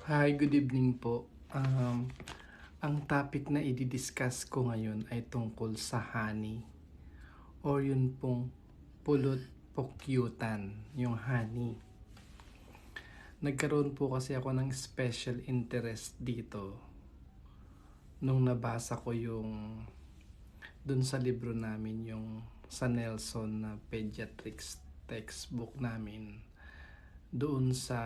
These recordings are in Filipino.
Hi, good evening po. Ang topic na i-discuss ko ngayon ay tungkol sa honey or yun pong pulot pukyutan, yung honey. Nagkaroon po kasi ako ng special interest dito nung nabasa ko yung dun sa libro namin, yung sa Nelson na pediatrics textbook namin. Doon sa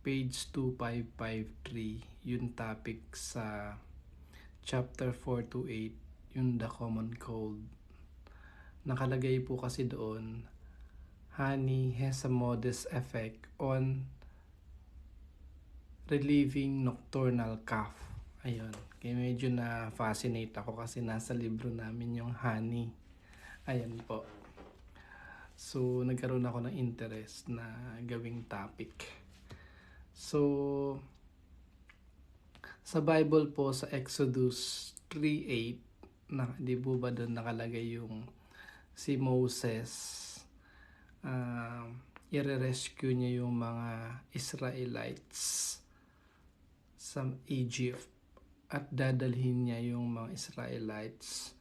page 2553, yung topic sa chapter 4 to 8, yung the common cold. Nakalagay po kasi doon, honey has a modest effect on relieving nocturnal cough. Ayun, kaya medyo na-fascinate ako kasi nasa libro namin yung honey. Ayan po. So, nagkaroon ako ng interest na gawing topic. So, sa Bible po sa Exodus 3:8, di po ba doon nakalagay yung si Moses, i-rescue niya yung mga Israelites sa Egypt at dadalhin niya yung mga Israelites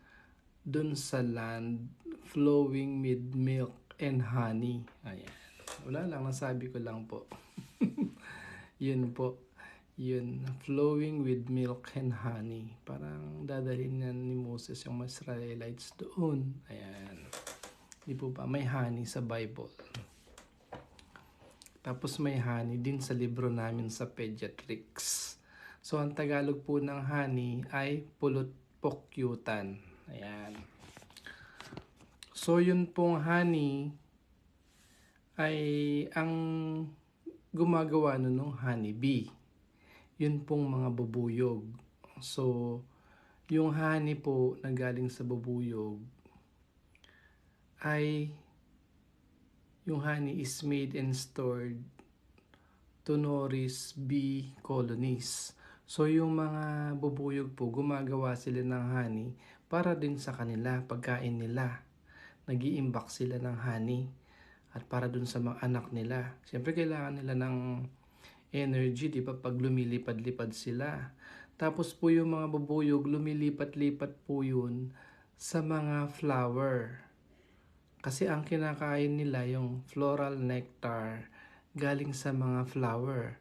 doon sa land flowing with milk and honey. Ayan. Wala lang, nasabi ko lang po. Yun po. Yun, flowing with milk and honey. Parang dadalhin na ni Moses yung mga Israelites doon. Ayan. Di po ba? May honey sa Bible. Tapos may honey din sa libro namin sa pediatrics. So, ang Tagalog po ng honey ay pulot pukyutan. Ayan. So, yun pong honey ay ang gumagawa nung honey bee. Yun pong mga bubuyog. So, yung honey po na galing sa bubuyog ay yung honey is made and stored to nourish bee colonies. So, yung mga bubuyog po, gumagawa sila ng honey para din sa kanila, pagkain nila. Nag-iimbak sila ng honey at para dun sa mga anak nila. Siyempre, kailangan nila ng energy, di ba? Pag lumilipad-lipad sila. Tapos po yung mga bubuyog, lumilipat-lipat po yun sa mga flower. Kasi ang kinakain nila yung floral nectar galing sa mga flower.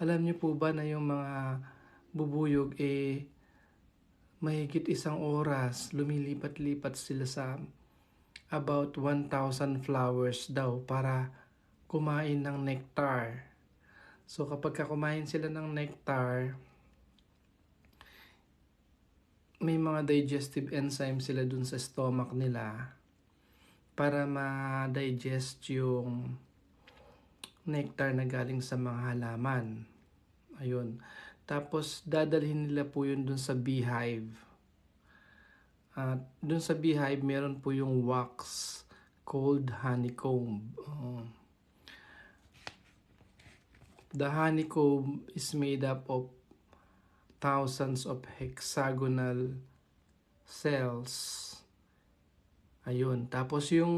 Alam niyo po ba na yung mga bubuyog mahigit isang oras lumilipat-lipat sila sa about 1,000 flowers daw para kumain ng nectar. So kapag kumain sila ng nectar, may mga digestive enzymes sila dun sa stomach nila para ma-digest yung nectar na galing sa mga halaman. Ayun. Tapos dadalhin nila po yun dun sa beehive. At dun sa beehive meron po yung wax called honeycomb. The honeycomb is made up of thousands of hexagonal cells. Ayun. Tapos yung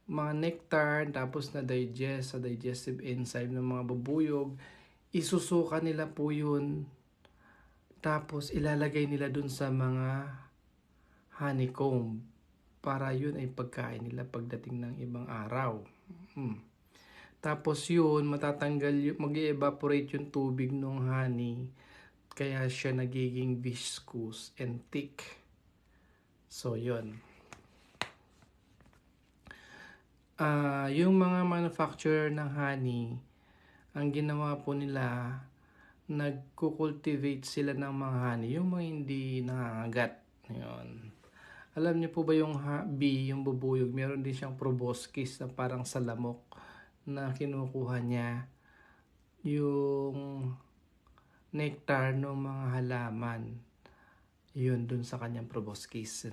mga nectar, tapos na digest sa digestive enzyme ng mga bubuyog, isusuka nila po yun. Tapos ilalagay nila dun sa mga honeycomb para yun ay pagkain nila pagdating ng ibang araw. Tapos yun, matatanggal, mag-evaporate yung tubig ng honey. Kaya siya nagiging viscous and thick. So, yun. Yung mga manufacturer ng honey, ang ginawa po nila, nagkukultivate sila ng mga honey, yung mga hindi nangangagat. Yun. Alam niyo po ba yung bee, yung bubuyog, meron din siyang proboscis na parang salamok na kinukuha niya yung nectar ng mga halaman. Yun, dun sa kanyang proboscis.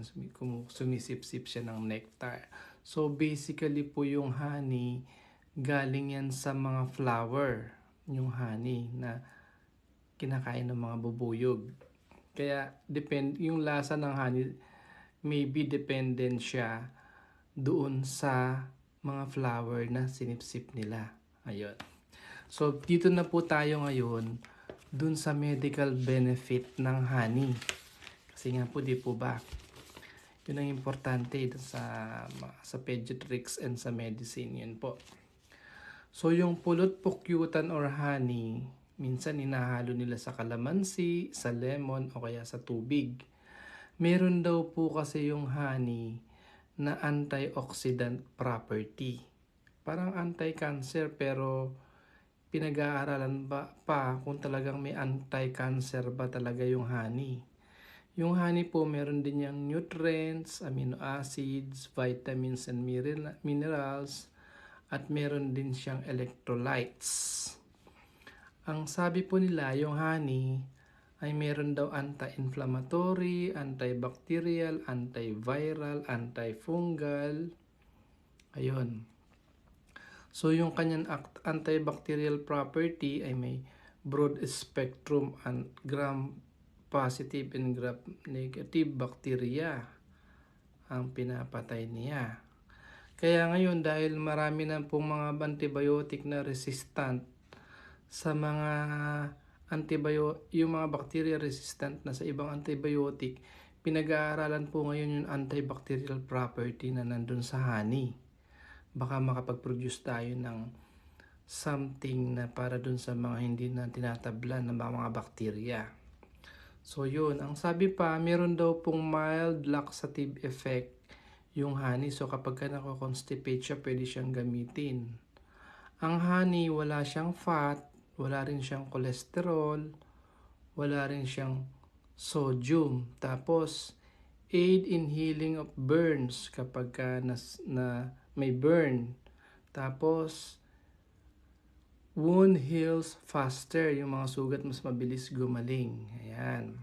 Sumisip-sip siya ng nectar. So, basically po yung honey, galing yan sa mga flower. Yung honey na kinakain ng mga bubuyog. Kaya, yung lasa ng honey, maybe dependent siya doon sa mga flower na sinipsip nila. Ayun. So, dito na po tayo ngayon dun sa medical benefit ng honey. Kasi nga po, di po ba? Yun ang importante dun sa pediatrics and sa medicine. Yun po. So, yung pulot pukyutan or honey, minsan inahalo nila sa kalamansi, sa lemon, o kaya sa tubig. Meron daw po kasi yung honey na antioxidant property. Parang anti-cancer pero pinag-aaralan pa kung talagang may anti-cancer ba talaga yung honey. Yung honey po meron din yung nutrients, amino acids, vitamins and minerals, at meron din siyang electrolytes. Ang sabi po nila, yung honey ay meron daw anti-inflammatory, antibacterial, antiviral, antifungal. Ayun. So yung kanyang antibacterial property ay may broad spectrum and gram positive and gram negative bacteria ang pinapatay niya. Kaya ngayon dahil marami na pong mga antibiotic na resistant sa mga yung mga bacteria resistant na sa ibang antibiotic, pinag-aaralan po ngayon yung antibacterial property na nandun sa honey. Baka makapag-produce tayo ng something na para dun sa mga hindi na tinatablan ng mga bakterya. So yun, ang sabi pa, meron daw pong mild laxative effect yung honey. So kapag ka nako-constipate siya, pwede siyang gamitin. Ang honey, wala siyang fat, wala rin siyang cholesterol, wala rin siyang sodium. Tapos, aid in healing of burns kapag ka na may burn. Tapos, wound heals faster. Yung mga sugat mas mabilis gumaling. Ayan.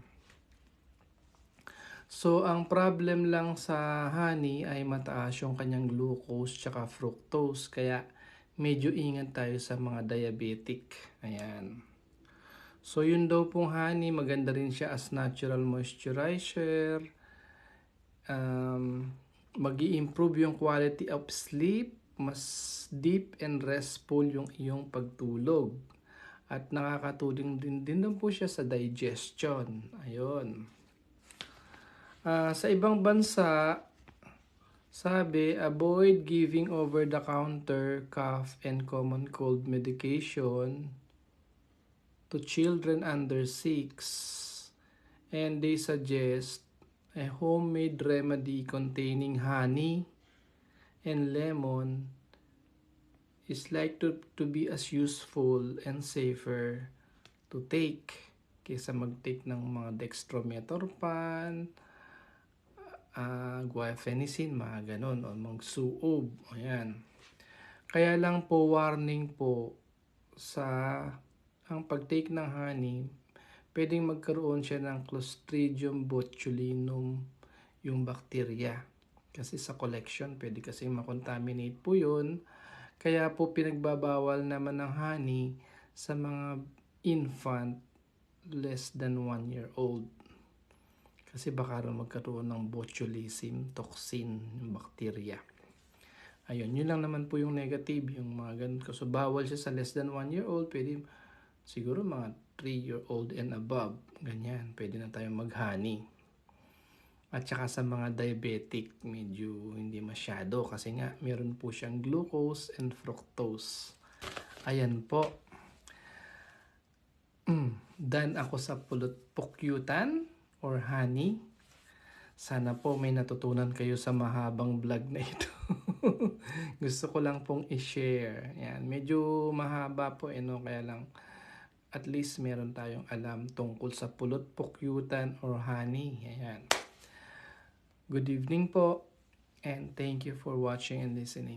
So, ang problem lang sa honey ay mataas yung kanyang glucose tsaka fructose. Kaya, medyo ingat tayo sa mga diabetic. Ayan. So, yun daw pong honey, maganda rin siya as natural moisturizer. Mag-i-improve yung quality of sleep. Mas deep and restful yung iyong pagtulog. At nakakatulong din po siya sa digestion. Ayun. Sa ibang bansa, sabi, avoid giving over-the-counter cough and common cold medication to children under 6. And they suggest a homemade remedy containing honey and lemon is likely to be as useful and safer to take kaysa mag-take ng mga dextromethorphan, guaifenesin, mga ganon, o mag-suob. Ayan. Kaya lang po, warning po sa ang pag-take ng honey, pwedeng magkaroon siya ng Clostridium botulinum yung bakterya. Kasi sa collection, pwede kasi makontaminate po yun. Kaya po pinagbabawal naman ng honey sa mga infant less than 1 year old. Kasi baka rin magkaroon ng botulism toxin yung bakterya. Ayun, yun lang naman po yung negative, yung mga ganun. So, bawal siya sa less than 1 year old. Pwede siguro mga 3-year-old and above. Ganyan, pwede na tayong mag-honey. At saka sa mga diabetic, medyo hindi masyado. Kasi nga, meron po siyang glucose and fructose. Ayan po. Done ako sa pulot pukyutan or honey. Sana po may natutunan kayo sa mahabang vlog na ito. Gusto ko lang pong i-share. Yan, medyo mahaba po no? Kaya lang at least meron tayong alam tungkol sa pulot pukyutan or honey. Ayan. Good evening po and thank you for watching and listening.